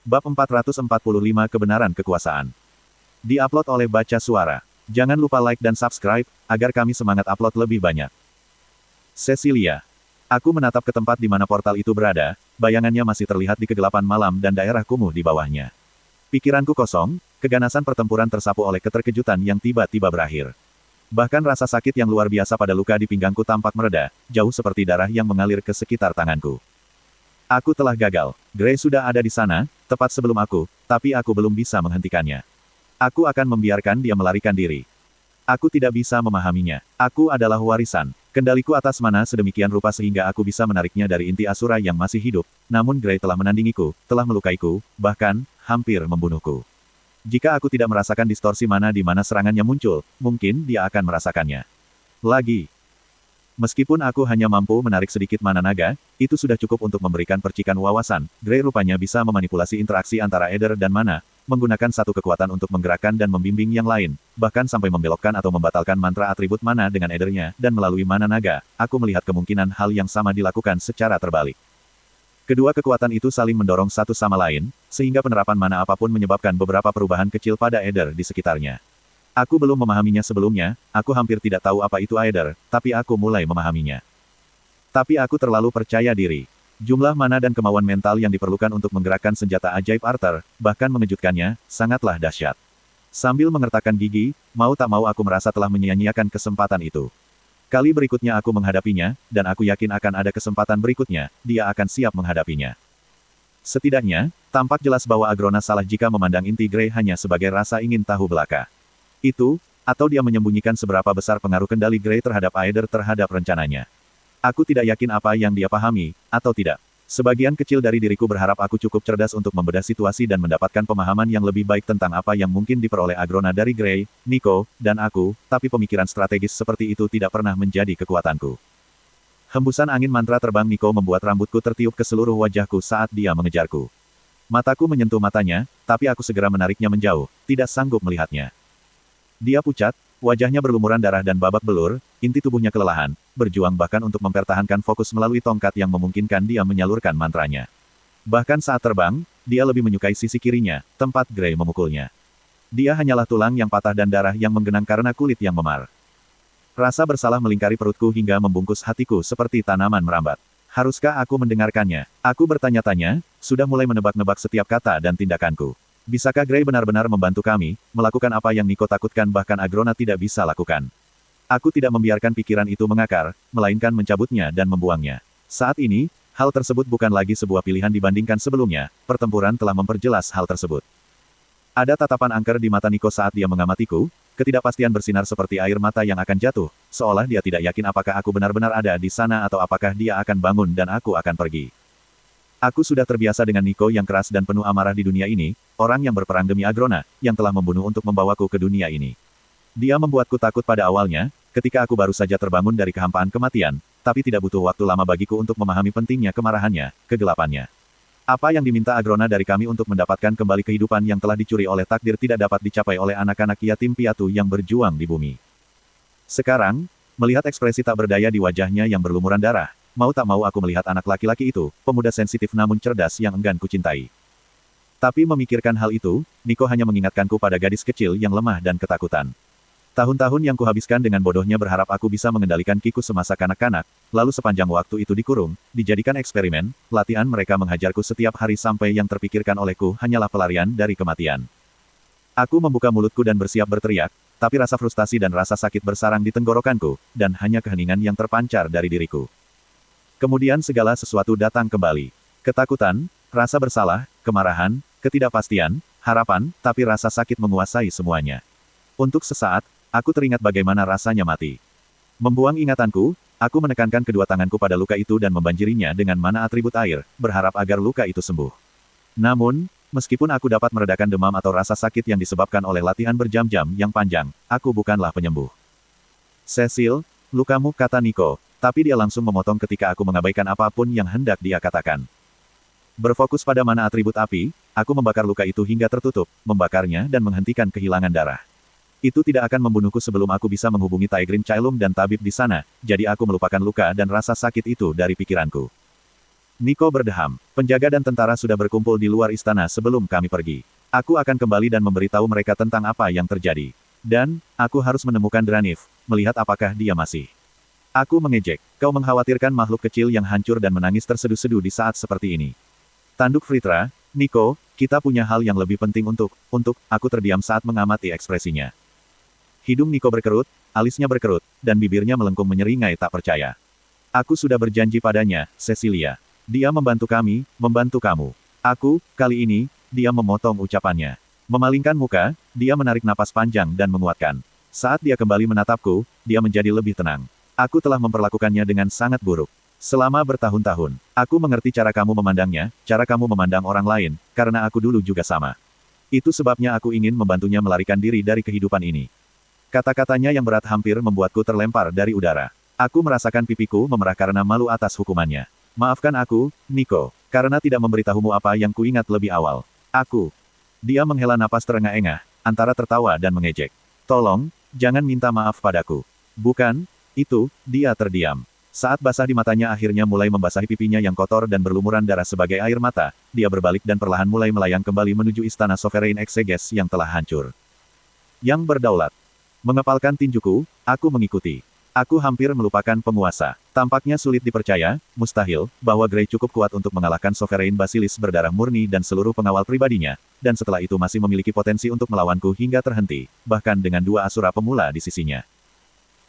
Bab 445 Kebenaran Kekuasaan. Di-upload oleh Baca Suara. Jangan lupa like dan subscribe, agar kami semangat upload lebih banyak. Cecilia. Aku menatap ke tempat di mana portal itu berada, bayangannya masih terlihat di kegelapan malam dan daerah kumuh di bawahnya. Pikiranku kosong, keganasan pertempuran tersapu oleh keterkejutan yang tiba-tiba berakhir. Bahkan rasa sakit yang luar biasa pada luka di pinggangku tampak mereda, jauh seperti darah yang mengalir ke sekitar tanganku. Aku telah gagal. Gray sudah ada di sana, tepat sebelum aku, tapi aku belum bisa menghentikannya. Aku akan membiarkan dia melarikan diri. Aku tidak bisa memahaminya. Aku adalah warisan. Kendaliku atas mana sedemikian rupa sehingga aku bisa menariknya dari inti Asura yang masih hidup, namun Gray telah menandingiku, telah melukaiku, bahkan, hampir membunuhku. Jika aku tidak merasakan distorsi mana di mana serangannya muncul, mungkin dia akan merasakannya. Lagi. Meskipun aku hanya mampu menarik sedikit mana naga, itu sudah cukup untuk memberikan percikan wawasan. Gray rupanya bisa memanipulasi interaksi antara Eder dan mana, menggunakan satu kekuatan untuk menggerakkan dan membimbing yang lain, bahkan sampai membelokkan atau membatalkan mantra atribut mana dengan Edernya, dan melalui mana naga, aku melihat kemungkinan hal yang sama dilakukan secara terbalik. Kedua kekuatan itu saling mendorong satu sama lain, sehingga penerapan mana apapun menyebabkan beberapa perubahan kecil pada Eder di sekitarnya. Aku belum memahaminya sebelumnya, aku hampir tidak tahu apa itu Aether, tapi aku mulai memahaminya. Tapi aku terlalu percaya diri. Jumlah mana dan kemauan mental yang diperlukan untuk menggerakkan senjata ajaib Arthur, bahkan mengejutkannya, sangatlah dahsyat. Sambil mengertakkan gigi, mau tak mau aku merasa telah menyia-nyiakan kesempatan itu. Kali berikutnya aku menghadapinya, dan aku yakin akan ada kesempatan berikutnya, dia akan siap menghadapinya. Setidaknya, tampak jelas bahwa Agrona salah jika memandang inti Gray hanya sebagai rasa ingin tahu belaka. Itu, atau dia menyembunyikan seberapa besar pengaruh kendali Gray terhadap Aether terhadap rencananya. Aku tidak yakin apa yang dia pahami, atau tidak. Sebagian kecil dari diriku berharap aku cukup cerdas untuk membedah situasi dan mendapatkan pemahaman yang lebih baik tentang apa yang mungkin diperoleh Agrona dari Gray, Nico, dan aku, tapi pemikiran strategis seperti itu tidak pernah menjadi kekuatanku. Hembusan angin mantra terbang Nico membuat rambutku tertiup ke seluruh wajahku saat dia mengejarku. Mataku menyentuh matanya, tapi aku segera menariknya menjauh, tidak sanggup melihatnya. Dia pucat, wajahnya berlumuran darah dan babak belur, inti tubuhnya kelelahan, berjuang bahkan untuk mempertahankan fokus melalui tongkat yang memungkinkan dia menyalurkan mantranya. Bahkan saat terbang, dia lebih menyukai sisi kirinya, tempat Gray memukulnya. Dia hanyalah tulang yang patah dan darah yang menggenang karena kulit yang memar. Rasa bersalah melingkari perutku hingga membungkus hatiku seperti tanaman merambat. Haruskah aku mendengarkannya? Aku bertanya-tanya, sudah mulai menebak-nebak setiap kata dan tindakanku. Bisakah Gray benar-benar membantu kami, melakukan apa yang Nico takutkan bahkan Agrona tidak bisa lakukan? Aku tidak membiarkan pikiran itu mengakar, melainkan mencabutnya dan membuangnya. Saat ini, hal tersebut bukan lagi sebuah pilihan dibandingkan sebelumnya, pertempuran telah memperjelas hal tersebut. Ada tatapan angker di mata Nico saat dia mengamatiku, ketidakpastian bersinar seperti air mata yang akan jatuh, seolah dia tidak yakin apakah aku benar-benar ada di sana atau apakah dia akan bangun dan aku akan pergi. Aku sudah terbiasa dengan Nico yang keras dan penuh amarah di dunia ini, orang yang berperang demi Agrona, yang telah membunuh untuk membawaku ke dunia ini. Dia membuatku takut pada awalnya, ketika aku baru saja terbangun dari kehampaan kematian, tapi tidak butuh waktu lama bagiku untuk memahami pentingnya kemarahannya, kegelapannya. Apa yang diminta Agrona dari kami untuk mendapatkan kembali kehidupan yang telah dicuri oleh takdir tidak dapat dicapai oleh anak-anak yatim piatu yang berjuang di bumi. Sekarang, melihat ekspresi tak berdaya di wajahnya yang berlumuran darah, mau tak mau aku melihat anak laki-laki itu, pemuda sensitif namun cerdas yang enggan kucintai. Tapi memikirkan hal itu, Nico hanya mengingatkanku pada gadis kecil yang lemah dan ketakutan. Tahun-tahun yang kuhabiskan dengan bodohnya berharap aku bisa mengendalikan Kiku semasa kanak-kanak, lalu sepanjang waktu itu dikurung, dijadikan eksperimen, latihan mereka menghajarku setiap hari sampai yang terpikirkan olehku hanyalah pelarian dari kematian. Aku membuka mulutku dan bersiap berteriak, tapi rasa frustasi dan rasa sakit bersarang di tenggorokanku, dan hanya keheningan yang terpancar dari diriku. Kemudian segala sesuatu datang kembali. Ketakutan, rasa bersalah, kemarahan, ketidakpastian, harapan, tapi rasa sakit menguasai semuanya. Untuk sesaat, aku teringat bagaimana rasanya mati. Membuang ingatanku, aku menekankan kedua tanganku pada luka itu dan membanjirinya dengan mana atribut air, berharap agar luka itu sembuh. Namun, meskipun aku dapat meredakan demam atau rasa sakit yang disebabkan oleh latihan berjam-jam yang panjang, aku bukanlah penyembuh. Cecil, lukamu, kata Nico. Tapi dia langsung memotong ketika aku mengabaikan apapun yang hendak dia katakan. Berfokus pada mana atribut api, aku membakar luka itu hingga tertutup, membakarnya dan menghentikan kehilangan darah. Itu tidak akan membunuhku sebelum aku bisa menghubungi Taegrin Cailum dan tabib di sana, jadi aku melupakan luka dan rasa sakit itu dari pikiranku. Niko berdeham. Penjaga dan tentara sudah berkumpul di luar istana sebelum kami pergi. Aku akan kembali dan memberitahu mereka tentang apa yang terjadi. Dan, aku harus menemukan Dranif, melihat apakah dia masih. Aku mengejek. Kau mengkhawatirkan makhluk kecil yang hancur dan menangis terseduh-seduh di saat seperti ini. Tanduk Fritra, Niko, kita punya hal yang lebih penting aku terdiam saat mengamati ekspresinya. Hidung Niko berkerut, alisnya berkerut, dan bibirnya melengkung menyeringai tak percaya. Aku sudah berjanji padanya, Cecilia. Dia membantu kami, membantu kamu. Kali ini, dia memotong ucapannya. Memalingkan muka, dia menarik napas panjang dan menguatkan. Saat dia kembali menatapku, dia menjadi lebih tenang. Aku telah memperlakukannya dengan sangat buruk. Selama bertahun-tahun, aku mengerti cara kamu memandangnya, cara kamu memandang orang lain, karena aku dulu juga sama. Itu sebabnya aku ingin membantunya melarikan diri dari kehidupan ini. Kata-katanya yang berat hampir membuatku terlempar dari udara. Aku merasakan pipiku memerah karena malu atas hukumannya. Maafkan aku, Niko, karena tidak memberitahumu apa yang kuingat lebih awal. Dia menghela napas terengah-engah, antara tertawa dan mengejek. Tolong, jangan minta maaf padaku. Bukan, dia terdiam. Saat basah di matanya akhirnya mulai membasahi pipinya yang kotor dan berlumuran darah sebagai air mata, dia berbalik dan perlahan mulai melayang kembali menuju istana Sovereign Exeges yang telah hancur. Yang berdaulat. Mengepalkan tinjuku, aku mengikuti. Aku hampir melupakan penguasa. Tampaknya sulit dipercaya, mustahil, bahwa Grey cukup kuat untuk mengalahkan Sovereign Basilis berdarah murni dan seluruh pengawal pribadinya, dan setelah itu masih memiliki potensi untuk melawanku hingga terhenti, bahkan dengan 2 asura pemula di sisinya.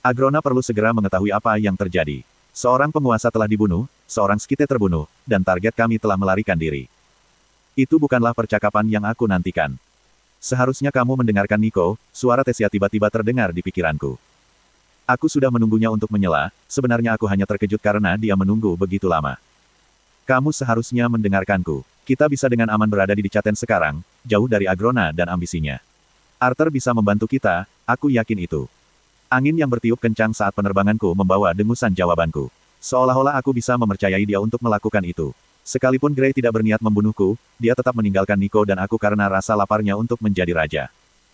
Agrona perlu segera mengetahui apa yang terjadi. Seorang penguasa telah dibunuh, seorang skite terbunuh, dan target kami telah melarikan diri. Itu bukanlah percakapan yang aku nantikan. Seharusnya kamu mendengarkan Niko, suara Tesia tiba-tiba terdengar di pikiranku. Aku sudah menunggunya untuk menyela, sebenarnya aku hanya terkejut karena dia menunggu begitu lama. Kamu seharusnya mendengarkanku. Kita bisa dengan aman berada di Dicaten sekarang, jauh dari Agrona dan ambisinya. Arthur bisa membantu kita, aku yakin itu. Angin yang bertiup kencang saat penerbanganku membawa dengusan jawabanku. Seolah-olah aku bisa mempercayai dia untuk melakukan itu. Sekalipun Grey tidak berniat membunuhku, dia tetap meninggalkan Niko dan aku karena rasa laparnya untuk menjadi raja.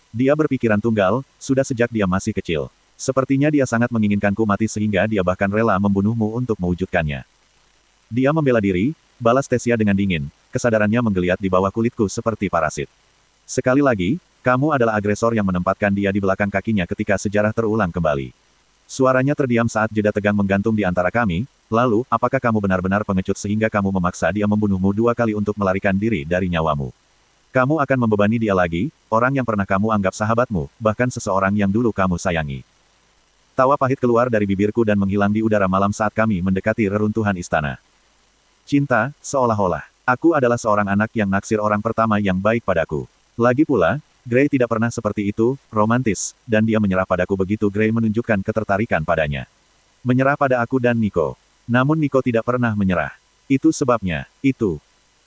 Dia berpikiran tunggal, sudah sejak dia masih kecil. Sepertinya dia sangat menginginkanku mati sehingga dia bahkan rela membunuhmu untuk mewujudkannya. Dia membela diri, balas Tesia dengan dingin, kesadarannya menggeliat di bawah kulitku seperti parasit. Sekali lagi, kamu adalah agresor yang menempatkan dia di belakang kakinya ketika sejarah terulang kembali. Suaranya terdiam saat jeda tegang menggantung di antara kami, lalu, apakah kamu benar-benar pengecut sehingga kamu memaksa dia membunuhmu 2 kali untuk melarikan diri dari nyawamu? Kamu akan membebani dia lagi, orang yang pernah kamu anggap sahabatmu, bahkan seseorang yang dulu kamu sayangi. Tawa pahit keluar dari bibirku dan menghilang di udara malam saat kami mendekati reruntuhan istana. Cinta, seolah-olah. Aku adalah seorang anak yang naksir orang pertama yang baik padaku. Lagi pula, Grey tidak pernah seperti itu, romantis, dan dia menyerah padaku begitu Grey menunjukkan ketertarikan padanya. Menyerah pada aku dan Niko. Namun Niko tidak pernah menyerah. Itu sebabnya,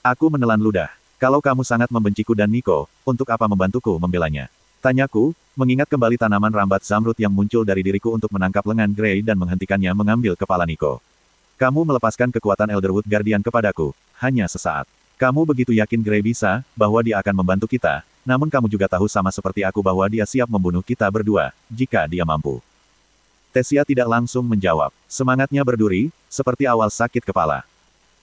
Aku menelan ludah. Kalau kamu sangat membenciku dan Niko, untuk apa membantuku membelanya? Tanyaku, mengingat kembali tanaman rambat zamrud yang muncul dari diriku untuk menangkap lengan Grey dan menghentikannya mengambil kepala Niko. Kamu melepaskan kekuatan Elderwood Guardian kepadaku, hanya sesaat. Kamu begitu yakin Grey bisa, bahwa dia akan membantu kita, namun kamu juga tahu sama seperti aku bahwa dia siap membunuh kita berdua, jika dia mampu. Tesia tidak langsung menjawab. Semangatnya berduri, seperti awal sakit kepala.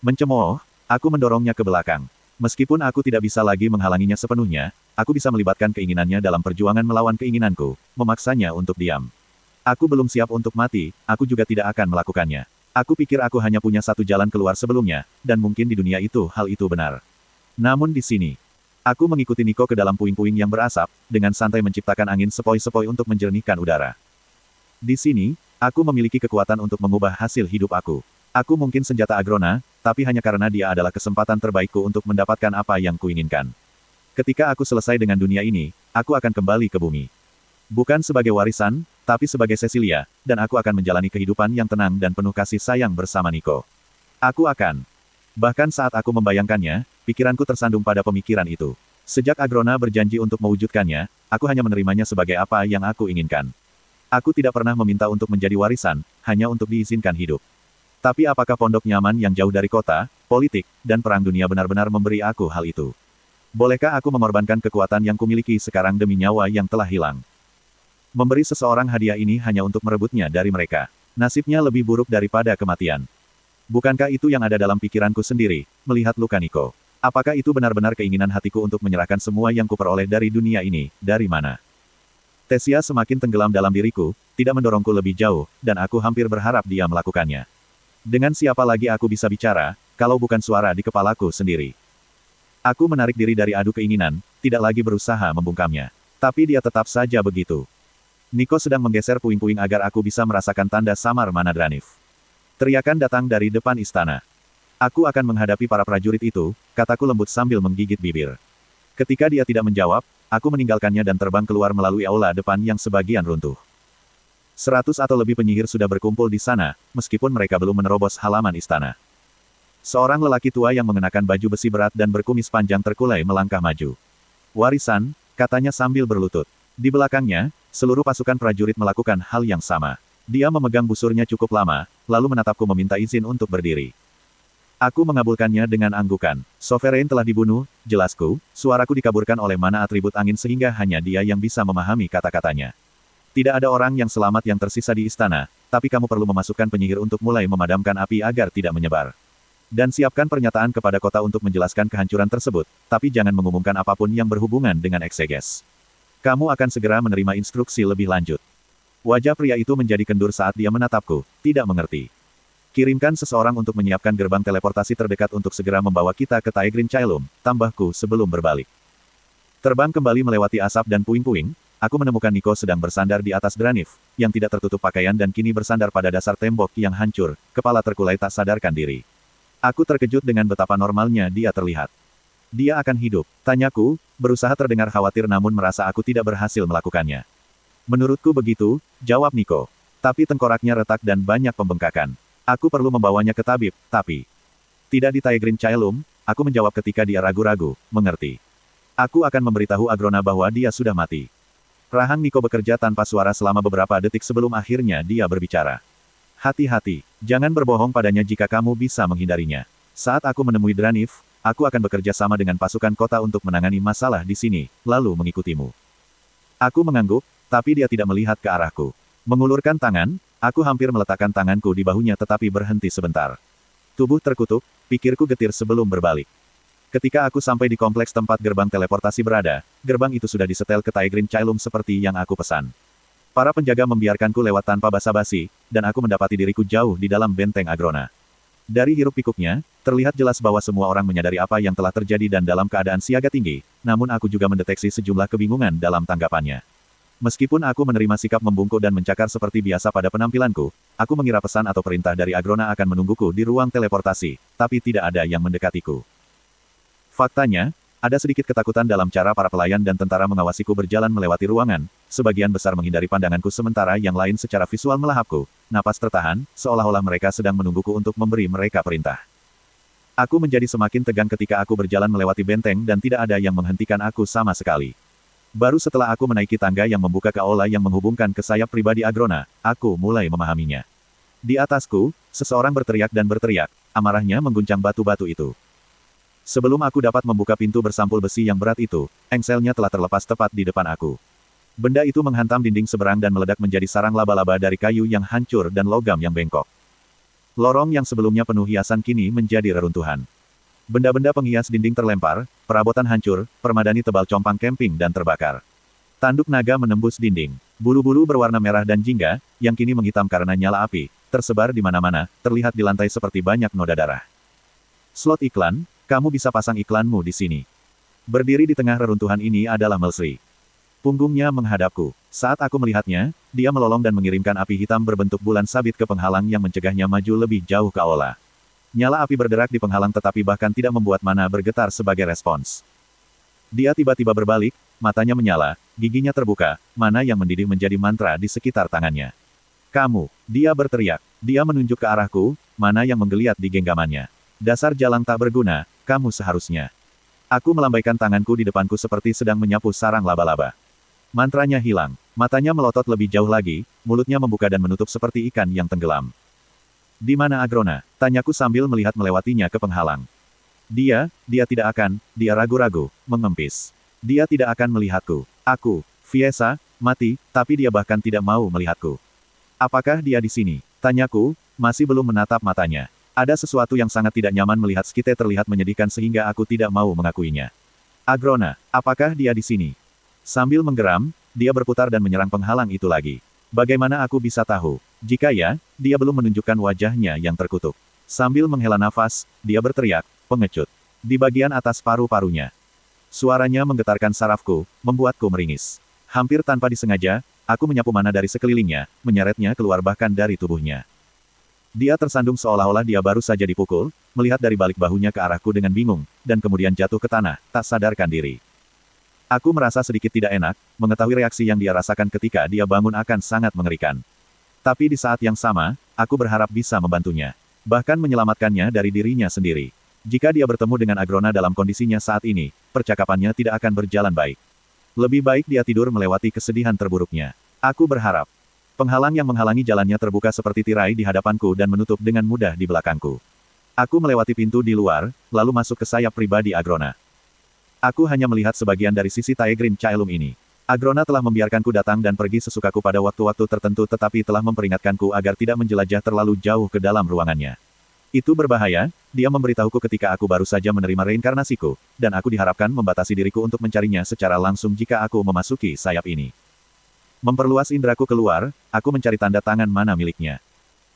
Mencemooh, aku mendorongnya ke belakang. Meskipun aku tidak bisa lagi menghalanginya sepenuhnya, aku bisa melibatkan keinginannya dalam perjuangan melawan keinginanku, memaksanya untuk diam. Aku belum siap untuk mati, aku juga tidak akan melakukannya. Aku pikir aku hanya punya satu jalan keluar sebelumnya, dan mungkin di dunia itu hal itu benar. Namun di sini, aku mengikuti Niko ke dalam puing-puing yang berasap, dengan santai menciptakan angin sepoi-sepoi untuk menjernihkan udara. Di sini, aku memiliki kekuatan untuk mengubah hasil hidup aku. Aku mungkin senjata Agrona, tapi hanya karena dia adalah kesempatan terbaikku untuk mendapatkan apa yang kuinginkan. Ketika aku selesai dengan dunia ini, aku akan kembali ke bumi. Bukan sebagai warisan, tapi sebagai Cecilia, dan aku akan menjalani kehidupan yang tenang dan penuh kasih sayang bersama Niko. Bahkan saat aku membayangkannya, pikiranku tersandung pada pemikiran itu. Sejak Agrona berjanji untuk mewujudkannya, aku hanya menerimanya sebagai apa yang aku inginkan. Aku tidak pernah meminta untuk menjadi warisan, hanya untuk diizinkan hidup. Tapi apakah pondok nyaman yang jauh dari kota, politik, dan perang dunia benar-benar memberi aku hal itu? Bolehkah aku mengorbankan kekuatan yang kumiliki sekarang demi nyawa yang telah hilang? Memberi seseorang hadiah ini hanya untuk merebutnya dari mereka. Nasibnya lebih buruk daripada kematian. Bukankah itu yang ada dalam pikiranku sendiri, melihat luka Niko? Apakah itu benar-benar keinginan hatiku untuk menyerahkan semua yang kuperoleh dari dunia ini, dari mana? Tesia semakin tenggelam dalam diriku, tidak mendorongku lebih jauh, dan aku hampir berharap dia melakukannya. Dengan siapa lagi aku bisa bicara, kalau bukan suara di kepalaku sendiri? Aku menarik diri dari adu keinginan, tidak lagi berusaha membungkamnya. Tapi dia tetap saja begitu. Niko sedang menggeser puing-puing agar aku bisa merasakan tanda samar mana Dranif. Teriakan datang dari depan istana. Aku akan menghadapi para prajurit itu, kataku lembut sambil menggigit bibir. Ketika dia tidak menjawab, aku meninggalkannya dan terbang keluar melalui aula depan yang sebagian runtuh. 100 atau lebih penyihir sudah berkumpul di sana, meskipun mereka belum menerobos halaman istana. Seorang lelaki tua yang mengenakan baju besi berat dan berkumis panjang terkulai melangkah maju. Warisan, katanya sambil berlutut. Di belakangnya, seluruh pasukan prajurit melakukan hal yang sama. Dia memegang busurnya cukup lama, lalu menatapku meminta izin untuk berdiri. Aku mengabulkannya dengan anggukan. Sovereign telah dibunuh, jelasku, suaraku dikaburkan oleh mana atribut angin sehingga hanya dia yang bisa memahami kata-katanya. Tidak ada orang yang selamat yang tersisa di istana, tapi kamu perlu memasukkan penyihir untuk mulai memadamkan api agar tidak menyebar. Dan siapkan pernyataan kepada kota untuk menjelaskan kehancuran tersebut, tapi jangan mengumumkan apapun yang berhubungan dengan ekseges. Kamu akan segera menerima instruksi lebih lanjut. Wajah pria itu menjadi kendur saat dia menatapku, tidak mengerti. Kirimkan seseorang untuk menyiapkan gerbang teleportasi terdekat untuk segera membawa kita ke Taegrin Caelum, tambahku sebelum berbalik. Terbang kembali melewati asap dan puing-puing, aku menemukan Niko sedang bersandar di atas Dranif, yang tidak tertutup pakaian dan kini bersandar pada dasar tembok yang hancur, kepala terkulai tak sadarkan diri. Aku terkejut dengan betapa normalnya dia terlihat. Dia akan hidup, tanyaku, berusaha terdengar khawatir namun merasa aku tidak berhasil melakukannya. Menurutku begitu, jawab Niko. Tapi tengkoraknya retak dan banyak pembengkakan. Aku perlu membawanya ke tabib, tapi... Tidak di Taegrin Caelum, aku menjawab ketika dia ragu-ragu, mengerti. Aku akan memberitahu Agrona bahwa dia sudah mati. Rahang Niko bekerja tanpa suara selama beberapa detik sebelum akhirnya dia berbicara. Hati-hati, jangan berbohong padanya jika kamu bisa menghindarinya. Saat aku menemui Dranif, aku akan bekerja sama dengan pasukan kota untuk menangani masalah di sini, lalu mengikutimu. Aku mengangguk, tapi dia tidak melihat ke arahku. Mengulurkan tangan, aku hampir meletakkan tanganku di bahunya tetapi berhenti sebentar. Tubuh terkutuk, pikirku getir sebelum berbalik. Ketika aku sampai di kompleks tempat gerbang teleportasi berada, gerbang itu sudah disetel ke Taegrin Caelum seperti yang aku pesan. Para penjaga membiarkanku lewat tanpa basa-basi, dan aku mendapati diriku jauh di dalam benteng Agrona. Dari hiruk-pikuknya, terlihat jelas bahwa semua orang menyadari apa yang telah terjadi dan dalam keadaan siaga tinggi, namun aku juga mendeteksi sejumlah kebingungan dalam tanggapannya. Meskipun aku menerima sikap membungkuk dan mencakar seperti biasa pada penampilanku, aku mengira pesan atau perintah dari Agrona akan menungguku di ruang teleportasi, tapi tidak ada yang mendekatiku. Faktanya, ada sedikit ketakutan dalam cara para pelayan dan tentara mengawasiku berjalan melewati ruangan, sebagian besar menghindari pandanganku sementara yang lain secara visual melahapku, napas tertahan, seolah-olah mereka sedang menungguku untuk memberi mereka perintah. Aku menjadi semakin tegang ketika aku berjalan melewati benteng dan tidak ada yang menghentikan aku sama sekali. Baru setelah aku menaiki tangga yang membuka ke aula yang menghubungkan ke sayap pribadi Agrona, aku mulai memahaminya. Di atasku, seseorang berteriak dan berteriak, amarahnya mengguncang batu-batu itu. Sebelum aku dapat membuka pintu bersampul besi yang berat itu, engselnya telah terlepas tepat di depan aku. Benda itu menghantam dinding seberang dan meledak menjadi sarang laba-laba dari kayu yang hancur dan logam yang bengkok. Lorong yang sebelumnya penuh hiasan kini menjadi reruntuhan. Benda-benda penghias dinding terlempar, perabotan hancur, permadani tebal compang camping dan terbakar. Tanduk naga menembus dinding. Bulu-bulu berwarna merah dan jingga, yang kini menghitam karena nyala api, tersebar di mana-mana, terlihat di lantai seperti banyak noda darah. Slot iklan, kamu bisa pasang iklanmu di sini. Berdiri di tengah reruntuhan ini adalah Melsri. Punggungnya menghadapku. Saat aku melihatnya, dia melolong dan mengirimkan api hitam berbentuk bulan sabit ke penghalang yang mencegahnya maju lebih jauh ke aula. Nyala api berderak di penghalang tetapi bahkan tidak membuat mana bergetar sebagai respons. Dia tiba-tiba berbalik, matanya menyala, giginya terbuka, mana yang mendidih menjadi mantra di sekitar tangannya. Kamu, dia berteriak. Dia menunjuk ke arahku, mana yang menggeliat di genggamannya. Dasar jalang tak berguna, kamu seharusnya. Aku melambaikan tanganku di depanku seperti sedang menyapu sarang laba-laba. Mantranya hilang, matanya melotot lebih jauh lagi, mulutnya membuka dan menutup seperti ikan yang tenggelam. Di mana Agrona? Tanyaku sambil melihat melewatinya ke penghalang. Dia tidak akan, dia ragu-ragu, mengempis. Dia tidak akan melihatku. Aku, Fiesa, mati, tapi dia bahkan tidak mau melihatku. Apakah dia di sini? Tanyaku, masih belum menatap matanya. Ada sesuatu yang sangat tidak nyaman melihat Skite terlihat menyedihkan sehingga aku tidak mau mengakuinya. Agrona, apakah dia di sini? Sambil menggeram, dia berputar dan menyerang penghalang itu lagi. Bagaimana aku bisa tahu? Jika ya, dia belum menunjukkan wajahnya yang terkutuk. Sambil menghela nafas, dia berteriak, pengecut. Di bagian atas paru-parunya. Suaranya menggetarkan sarafku, membuatku meringis. Hampir tanpa disengaja, aku menyapu mana dari sekelilingnya, menyeretnya keluar bahkan dari tubuhnya. Dia tersandung seolah-olah dia baru saja dipukul, melihat dari balik bahunya ke arahku dengan bingung, dan kemudian jatuh ke tanah, tak sadarkan diri. Aku merasa sedikit tidak enak, mengetahui reaksi yang dia rasakan ketika dia bangun akan sangat mengerikan. Tapi di saat yang sama, aku berharap bisa membantunya. Bahkan menyelamatkannya dari dirinya sendiri. Jika dia bertemu dengan Agrona dalam kondisinya saat ini, percakapannya tidak akan berjalan baik. Lebih baik dia tidur melewati kesedihan terburuknya. Aku berharap. Penghalang yang menghalangi jalannya terbuka seperti tirai di hadapanku dan menutup dengan mudah di belakangku. Aku melewati pintu di luar, lalu masuk ke sayap pribadi Agrona. Aku hanya melihat sebagian dari sisi Taegrin Caelum ini. Agrona telah membiarkanku datang dan pergi sesukaku pada waktu-waktu tertentu tetapi telah memperingatkanku agar tidak menjelajah terlalu jauh ke dalam ruangannya. Itu berbahaya, dia memberitahuku ketika aku baru saja menerima reinkarnasiku, dan aku diharapkan membatasi diriku untuk mencarinya secara langsung jika aku memasuki sayap ini. Memperluas indraku keluar, aku mencari tanda tangan mana miliknya.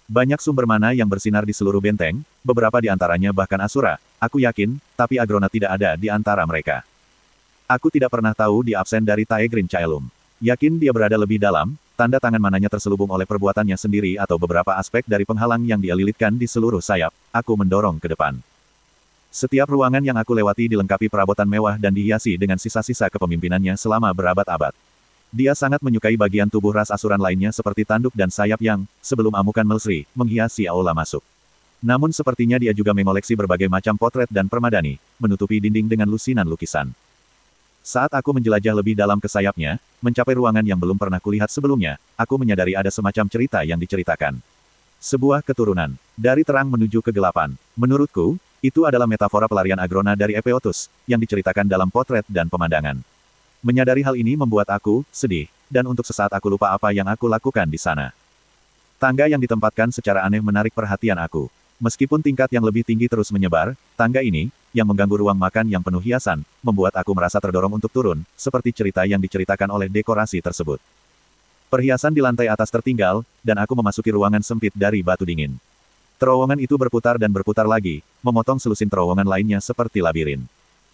Banyak sumber mana yang bersinar di seluruh benteng, beberapa di antaranya bahkan Asura, aku yakin, tapi Agrona tidak ada di antara mereka. Aku tidak pernah tahu dia absen dari Taegrin Caelum. Yakin dia berada lebih dalam, tanda tangan mananya terselubung oleh perbuatannya sendiri atau beberapa aspek dari penghalang yang dia lilitkan di seluruh sayap, aku mendorong ke depan. Setiap ruangan yang aku lewati dilengkapi perabotan mewah dan dihiasi dengan sisa-sisa kepemimpinannya selama berabad-abad. Dia sangat menyukai bagian tubuh ras asuran lainnya seperti tanduk dan sayap yang, sebelum amukan Melsri, menghiasi aula masuk. Namun sepertinya dia juga mengoleksi berbagai macam potret dan permadani, menutupi dinding dengan lusinan lukisan. Saat aku menjelajah lebih dalam ke sayapnya, mencapai ruangan yang belum pernah kulihat sebelumnya, aku menyadari ada semacam cerita yang diceritakan. Sebuah keturunan. Dari terang menuju kegelapan. Menurutku, itu adalah metafora pelarian Agrona dari Epeotus, yang diceritakan dalam potret dan pemandangan. Menyadari hal ini membuat aku sedih, dan untuk sesaat aku lupa apa yang aku lakukan di sana. Tangga yang ditempatkan secara aneh menarik perhatian aku. Meskipun tingkat yang lebih tinggi terus menyebar, tangga ini, yang mengganggu ruang makan yang penuh hiasan, membuat aku merasa terdorong untuk turun, seperti cerita yang diceritakan oleh dekorasi tersebut. Perhiasan di lantai atas tertinggal, dan aku memasuki ruangan sempit dari batu dingin. Terowongan itu berputar dan berputar lagi, memotong selusin terowongan lainnya seperti labirin.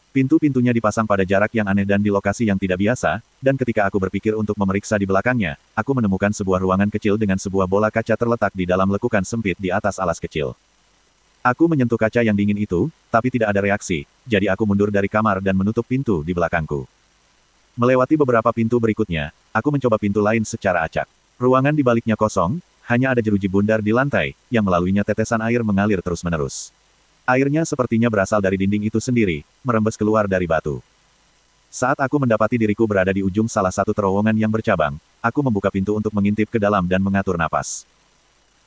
Pintu-pintunya dipasang pada jarak yang aneh dan di lokasi yang tidak biasa, dan ketika aku berpikir untuk memeriksa di belakangnya, aku menemukan sebuah ruangan kecil dengan sebuah bola kaca terletak di dalam lekukan sempit di atas alas kecil. Aku menyentuh kaca yang dingin itu, tapi tidak ada reaksi, jadi aku mundur dari kamar dan menutup pintu di belakangku. Melewati beberapa pintu berikutnya, aku mencoba pintu lain secara acak. Ruangan di baliknya kosong, hanya ada jeruji bundar di lantai, yang melaluinya tetesan air mengalir terus-menerus. Airnya sepertinya berasal dari dinding itu sendiri, merembes keluar dari batu. Saat aku mendapati diriku berada di ujung salah satu terowongan yang bercabang, aku membuka pintu untuk mengintip ke dalam dan mengatur napas.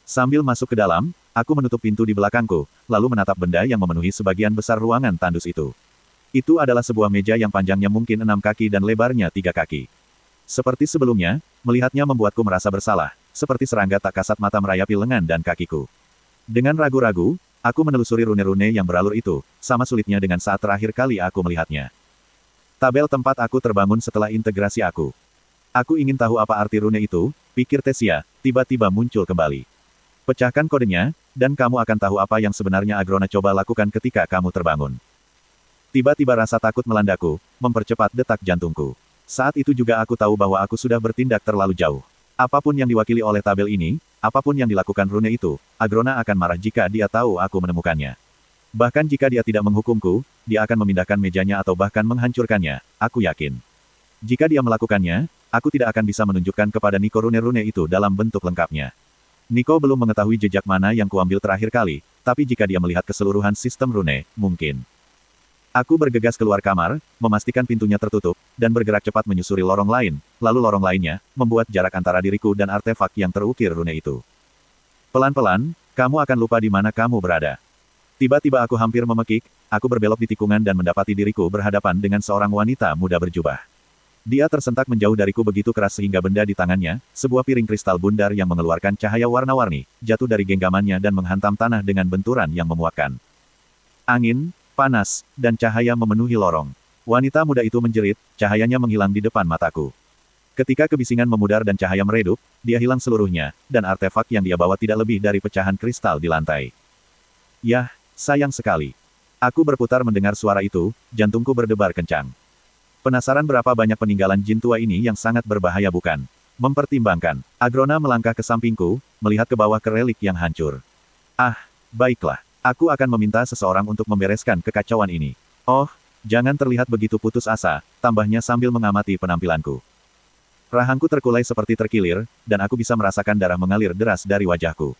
Sambil masuk ke dalam, aku menutup pintu di belakangku, lalu menatap benda yang memenuhi sebagian besar ruangan tandus itu. Itu adalah sebuah meja yang panjangnya mungkin 6 kaki dan lebarnya 3 kaki. Seperti sebelumnya, melihatnya membuatku merasa bersalah, seperti serangga tak kasat mata merayapi lengan dan kakiku. Dengan ragu-ragu, aku menelusuri rune-rune yang beralur itu, sama sulitnya dengan saat terakhir kali aku melihatnya. Tabel tempat aku terbangun setelah integrasi aku. Aku ingin tahu apa arti rune itu, pikir Tesia, tiba-tiba muncul kembali. Pecahkan kodenya, dan kamu akan tahu apa yang sebenarnya Agrona coba lakukan ketika kamu terbangun. Tiba-tiba rasa takut melandaku, mempercepat detak jantungku. Saat itu juga aku tahu bahwa aku sudah bertindak terlalu jauh. Apapun yang diwakili oleh tabel ini, apapun yang dilakukan rune itu, Agrona akan marah jika dia tahu aku menemukannya. Bahkan jika dia tidak menghukumku, dia akan memindahkan mejanya atau bahkan menghancurkannya, aku yakin. Jika dia melakukannya, aku tidak akan bisa menunjukkan kepada Niko rune-rune itu dalam bentuk lengkapnya. Niko belum mengetahui jejak mana yang kuambil terakhir kali, tapi jika dia melihat keseluruhan sistem rune, mungkin. Aku bergegas keluar kamar, memastikan pintunya tertutup, dan bergerak cepat menyusuri lorong lain, lalu lorong lainnya, membuat jarak antara diriku dan artefak yang terukir rune itu. Pelan-pelan, kamu akan lupa di mana kamu berada. Tiba-tiba aku hampir memekik, aku berbelok di tikungan dan mendapati diriku berhadapan dengan seorang wanita muda berjubah. Dia tersentak menjauh dariku begitu keras sehingga benda di tangannya, sebuah piring kristal bundar yang mengeluarkan cahaya warna-warni, jatuh dari genggamannya dan menghantam tanah dengan benturan yang memuakkan. Angin, panas, dan cahaya memenuhi lorong. Wanita muda itu menjerit, cahayanya menghilang di depan mataku. Ketika kebisingan memudar dan cahaya meredup, dia hilang seluruhnya, dan artefak yang dia bawa tidak lebih dari pecahan kristal di lantai. Yah, sayang sekali. Aku berputar mendengar suara itu, jantungku berdebar kencang. Penasaran berapa banyak peninggalan jin tua ini yang sangat berbahaya bukan? Mempertimbangkan, Agrona melangkah ke sampingku, melihat ke bawah ke relik yang hancur. Ah, baiklah. Aku akan meminta seseorang untuk membereskan kekacauan ini. Oh, jangan terlihat begitu putus asa, tambahnya sambil mengamati penampilanku. Rahangku terkulai seperti terkilir, dan aku bisa merasakan darah mengalir deras dari wajahku.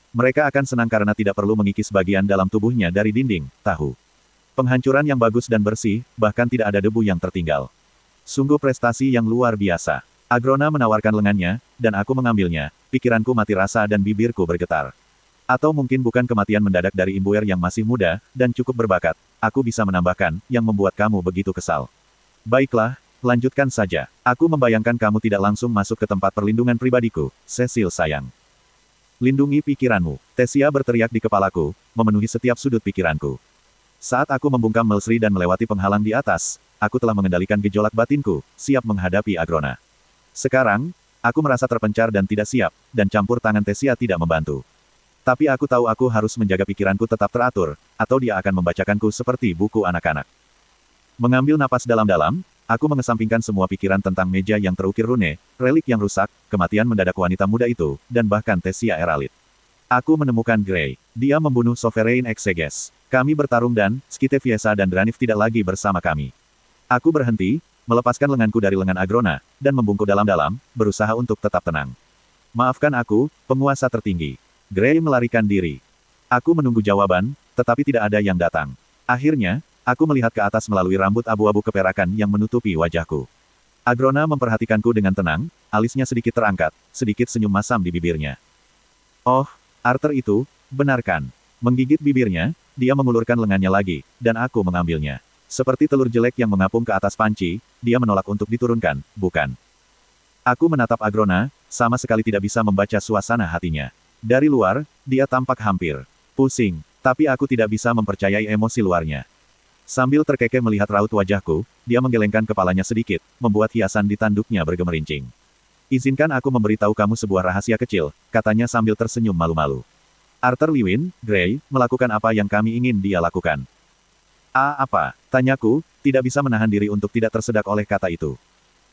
Mereka akan senang karena tidak perlu mengikis bagian dalam tubuhnya dari dinding, tahu. Penghancuran yang bagus dan bersih, bahkan tidak ada debu yang tertinggal. Sungguh prestasi yang luar biasa. Agrona menawarkan lengannya, dan aku mengambilnya, pikiranku mati rasa dan bibirku bergetar. Atau mungkin bukan kematian mendadak dari imbuer yang masih muda, dan cukup berbakat, aku bisa menambahkan, yang membuat kamu begitu kesal. Baiklah, lanjutkan saja. Aku membayangkan kamu tidak langsung masuk ke tempat perlindungan pribadiku, Cecil sayang. Lindungi pikiranmu. Tesia berteriak di kepalaku, memenuhi setiap sudut pikiranku. Saat aku membungkam Melsri dan melewati penghalang di atas, aku telah mengendalikan gejolak batinku, siap menghadapi Agrona. Sekarang, aku merasa terpencar dan tidak siap, dan campur tangan Tesia tidak membantu. Tapi aku tahu aku harus menjaga pikiranku tetap teratur, atau dia akan membacakanku seperti buku anak-anak. Mengambil napas dalam-dalam, aku mengesampingkan semua pikiran tentang meja yang terukir rune, relik yang rusak, kematian mendadak wanita muda itu, dan bahkan Tesia Eralit. Aku menemukan Grey. Dia membunuh Sovereign Exeges. Kami bertarung dan, Skite Fiesa dan Dranif tidak lagi bersama kami. Aku berhenti, melepaskan lenganku dari lengan Agrona, dan membungkuk dalam-dalam, berusaha untuk tetap tenang. Maafkan aku, penguasa tertinggi. Grey melarikan diri. Aku menunggu jawaban, tetapi tidak ada yang datang. Akhirnya, aku melihat ke atas melalui rambut abu-abu keperakan yang menutupi wajahku. Agrona memperhatikanku dengan tenang, alisnya sedikit terangkat, sedikit senyum masam di bibirnya. Oh, Arthur itu, benarkan. Menggigit bibirnya, dia mengulurkan lengannya lagi, dan aku mengambilnya. Seperti telur jelek yang mengapung ke atas panci, dia menolak untuk diturunkan, bukan. Aku menatap Agrona, sama sekali tidak bisa membaca suasana hatinya. Dari luar, dia tampak hampir pusing, tapi aku tidak bisa mempercayai emosi luarnya. Sambil terkekeh melihat raut wajahku, dia menggelengkan kepalanya sedikit, membuat hiasan di tanduknya bergemerincing. Izinkan aku memberitahu kamu sebuah rahasia kecil, katanya sambil tersenyum malu-malu. Arthur Lewin, Grey, melakukan apa yang kami ingin dia lakukan. Apa? Tanyaku, tidak bisa menahan diri untuk tidak tersedak oleh kata itu.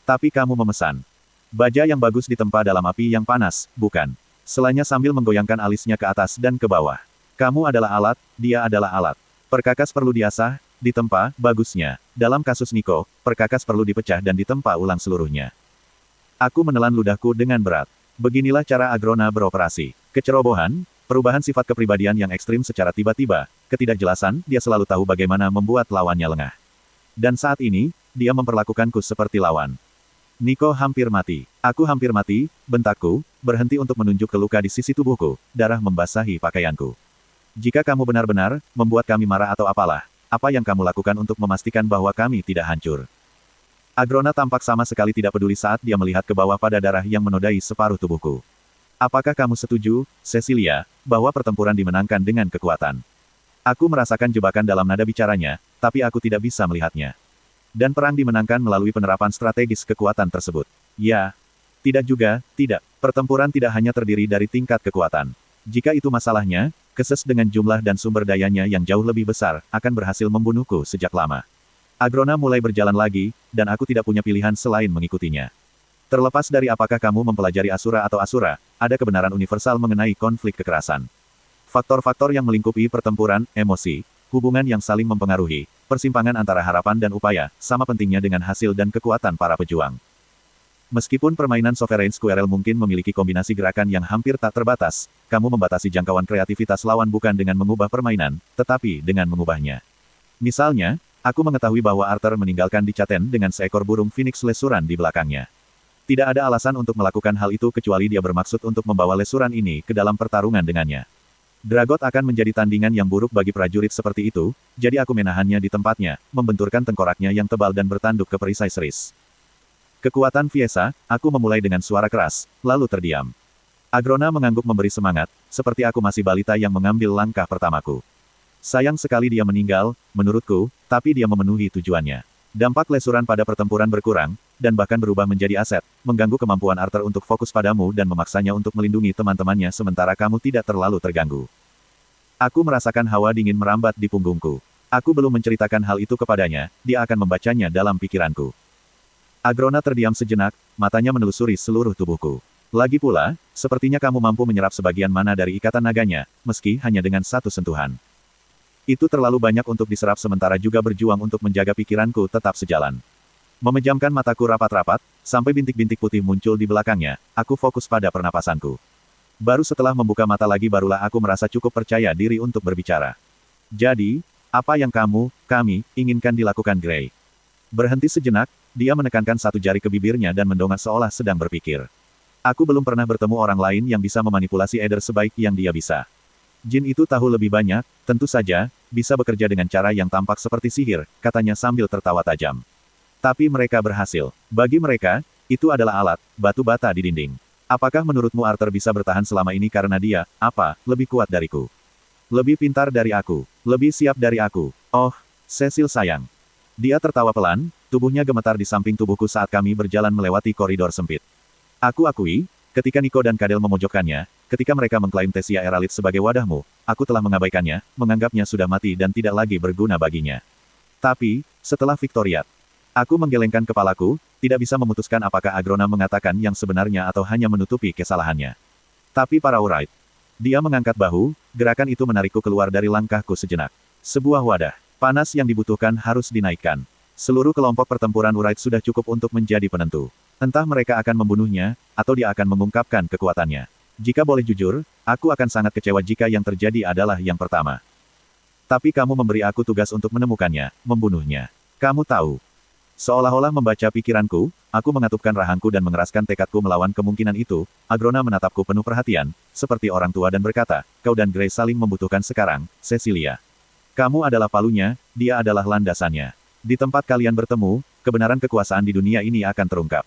Tapi kamu memesan. Baja yang bagus ditempa dalam api yang panas, bukan? Selanya sambil menggoyangkan alisnya ke atas dan ke bawah. Kamu adalah alat, dia adalah alat. Perkakas perlu diasah, ditempa, bagusnya. Dalam kasus Nico, perkakas perlu dipecah dan ditempa ulang seluruhnya. Aku menelan ludahku dengan berat. Beginilah cara Agrona beroperasi. Kecerobohan, perubahan sifat kepribadian yang ekstrim secara tiba-tiba, ketidakjelasan, dia selalu tahu bagaimana membuat lawannya lengah. Dan saat ini, dia memperlakukanku seperti lawan. Nico hampir mati. Aku hampir mati, bentakku, berhenti untuk menunjuk ke luka di sisi tubuhku, darah membasahi pakaianku. Jika kamu benar-benar membuat kami marah atau apalah, apa yang kamu lakukan untuk memastikan bahwa kami tidak hancur? Agrona tampak sama sekali tidak peduli saat dia melihat ke bawah pada darah yang menodai separuh tubuhku. Apakah kamu setuju, Cecilia, bahwa pertempuran dimenangkan dengan kekuatan? Aku merasakan jebakan dalam nada bicaranya, tapi aku tidak bisa melihatnya. Dan perang dimenangkan melalui penerapan strategis kekuatan tersebut. Ya. Tidak juga, tidak. Pertempuran tidak hanya terdiri dari tingkat kekuatan. Jika itu masalahnya, Keses dengan jumlah dan sumber dayanya yang jauh lebih besar, akan berhasil membunuhku sejak lama. Agrona mulai berjalan lagi, dan aku tidak punya pilihan selain mengikutinya. Terlepas dari apakah kamu mempelajari Asura atau Asura, ada kebenaran universal mengenai konflik kekerasan. Faktor-faktor yang melingkupi pertempuran, emosi, hubungan yang saling mempengaruhi, persimpangan antara harapan dan upaya, sama pentingnya dengan hasil dan kekuatan para pejuang. Meskipun permainan Sovereign Squirrel mungkin memiliki kombinasi gerakan yang hampir tak terbatas, kamu membatasi jangkauan kreativitas lawan bukan dengan mengubah permainan, tetapi dengan mengubahnya. Misalnya, aku mengetahui bahwa Arthur meninggalkan Dicaten dengan seekor burung Phoenix lesuran di belakangnya. Tidak ada alasan untuk melakukan hal itu kecuali dia bermaksud untuk membawa lesuran ini ke dalam pertarungan dengannya. Dragot akan menjadi tandingan yang buruk bagi prajurit seperti itu, jadi aku menahannya di tempatnya, membenturkan tengkoraknya yang tebal dan bertanduk ke perisai seris. Kekuatan Fiesa, aku memulai dengan suara keras, lalu terdiam. Agrona mengangguk memberi semangat, seperti aku masih balita yang mengambil langkah pertamaku. Sayang sekali dia meninggal, menurutku, tapi dia memenuhi tujuannya. Dampak lesuran pada pertempuran berkurang, dan bahkan berubah menjadi aset, mengganggu kemampuan Arthur untuk fokus padamu dan memaksanya untuk melindungi teman-temannya sementara kamu tidak terlalu terganggu. Aku merasakan hawa dingin merambat di punggungku. Aku belum menceritakan hal itu kepadanya, dia akan membacanya dalam pikiranku. Agrona terdiam sejenak, matanya menelusuri seluruh tubuhku. Lagi pula, sepertinya kamu mampu menyerap sebagian mana dari ikatan naganya, meski hanya dengan satu sentuhan. Itu terlalu banyak untuk diserap sementara juga berjuang untuk menjaga pikiranku tetap sejalan. Memejamkan mataku rapat-rapat, sampai bintik-bintik putih muncul di belakangnya, aku fokus pada pernapasanku. Baru setelah membuka mata lagi barulah aku merasa cukup percaya diri untuk berbicara. Jadi, apa yang kami, inginkan dilakukan Gray? Berhenti sejenak, dia menekankan satu jari ke bibirnya dan mendongak seolah sedang berpikir. Aku belum pernah bertemu orang lain yang bisa memanipulasi Eder sebaik yang dia bisa. Jin itu tahu lebih banyak, tentu saja, bisa bekerja dengan cara yang tampak seperti sihir, katanya sambil tertawa tajam. Tapi mereka berhasil. Bagi mereka, itu adalah alat, batu bata di dinding. Apakah menurutmu Arthur bisa bertahan selama ini karena dia, lebih kuat dariku? Lebih pintar dari aku? Lebih siap dari aku? Oh, Cecil sayang. Dia tertawa pelan, tubuhnya gemetar di samping tubuhku saat kami berjalan melewati koridor sempit. Aku akui, ketika Nico dan Kadel memojokkannya, ketika mereka mengklaim Tesia Eralit sebagai wadahmu, aku telah mengabaikannya, menganggapnya sudah mati dan tidak lagi berguna baginya. Tapi, setelah Victoriat, aku menggelengkan kepalaku, tidak bisa memutuskan apakah Agrona mengatakan yang sebenarnya atau hanya menutupi kesalahannya. Tapi para Wright. Dia mengangkat bahu, gerakan itu menarikku keluar dari langkahku sejenak. Sebuah wadah panas yang dibutuhkan harus dinaikkan. Seluruh kelompok pertempuran Wright sudah cukup untuk menjadi penentu. Entah mereka akan membunuhnya, atau dia akan mengungkapkan kekuatannya. Jika boleh jujur, aku akan sangat kecewa jika yang terjadi adalah yang pertama. Tapi kamu memberi aku tugas untuk menemukannya, membunuhnya. Kamu tahu. Seolah-olah membaca pikiranku, aku mengatupkan rahangku dan mengeraskan tekadku melawan kemungkinan itu. Agrona menatapku penuh perhatian, seperti orang tua dan berkata, kau dan Gray saling membutuhkan sekarang, Cecilia. Kamu adalah palunya, dia adalah landasannya. Di tempat kalian bertemu, kebenaran kekuasaan di dunia ini akan terungkap.